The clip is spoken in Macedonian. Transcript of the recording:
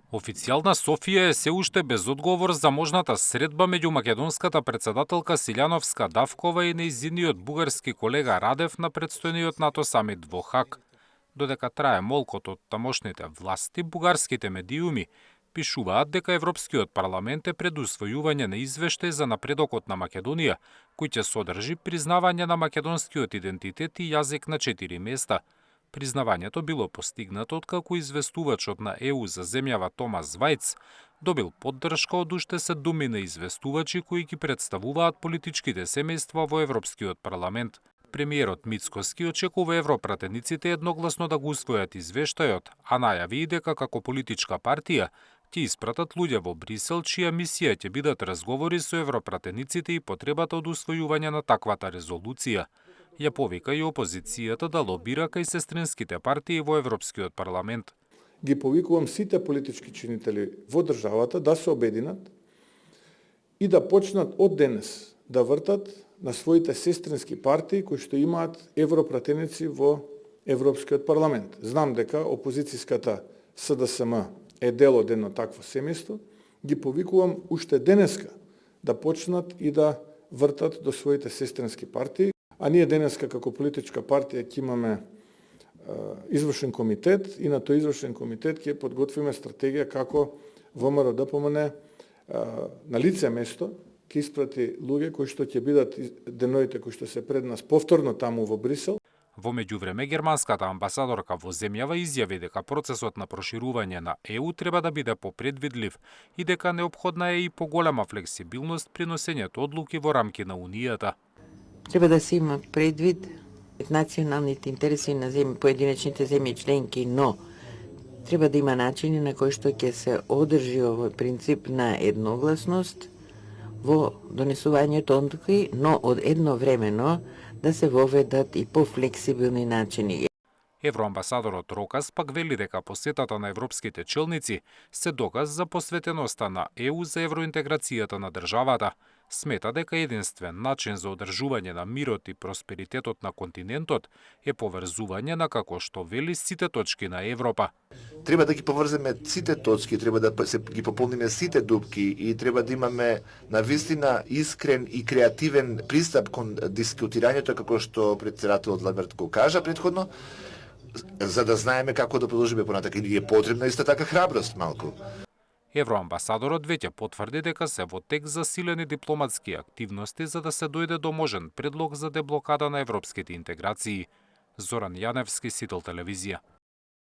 Официјална Софија е се уште без одговор за можната средба меѓу македонската председателка Силјановска-Давкова и нејзиниот бугарски колега Радев на претстојниот НАТО самит во Хаг. Додека трае молкот од тамошните власти, бугарските медиуми пишуваат дека Европскиот парламент е пред усвојување на извештај за напредокот на Македонија, кој ќе содржи признавање на македонскиот идентитет и јазик на 4 места. Признавањето било постигнато откако известувачот на ЕУ за земјава Томас Вајц добил поддршка од уште 7 известувачи кои ги представуваат политичките семејства во Европскиот парламент. Премиерот Мицкоски очекува европратениците едногласно да го усвојат извештајот, а најави и дека како политичка партија ќе испратат луѓе во Брисел чија мисија ќе бидат разговори со европратениците и потребата од усвојување на таквата резолуција. Ја повика и опозицијата да лобира кај сестринските партии во Европскиот парламент. Ги повикувам сите политички чинители во државата да се обединат и да почнат од денес да вртат на своите сестрински партии кои што имаат европратеници во Европскиот парламент. Знам дека опозицијската СДСМ е дел од едно такво семејство. Ги повикувам уште денеска да почнат и да вртат до своите сестрински партии. А ние денеска како политичка партија ќе имаме извршен комитет и на тој извршен комитет ќе подготвиме стратегија како ВМРО ДПМН на лице место ќе испрати луѓе кои што ќе бидат деноите кои што се пред нас повторно таму во Брисел. Во меѓувреме германската амбасадорка во земјава изјави дека процесот на проширување на ЕУ треба да биде попредвидлив и дека неопходна е и поголема флексибилност при носењето одлуки во рамки на Унијата. Треба да се има предвид националните интереси на поединечните земји членки, но треба да има начини на кои што ќе се одржи овој принцип на едногласност во донесувањето одлуки, но од едновремено да се воведат и пофлексибилни начини. Евроамбасадорот Рокас пак вели дека посетата на европските челници се доказ за посветеноста на ЕУ за евроинтеграцијата на државата. Смета дека единствен начин за одржување на мирот и просперитетот на континентот е поврзување на, како што вели, сите точки на Европа. Треба да ги поврземе сите точки, треба да ги пополниме сите дупки и треба да имаме навистина искрен и креативен пристап кон дискутирањето, како што претседателот Ламберт го кажа претходно, за да знаеме како да продолжиме понатака. И е потребна иста така храброст малку. Евроамбасадорот веќе потврди дека се во тек засилени дипломатски активности за да се дојде до можен предлог за деблокада на европските интеграции. Зоран Јаневски, Сител телевизија.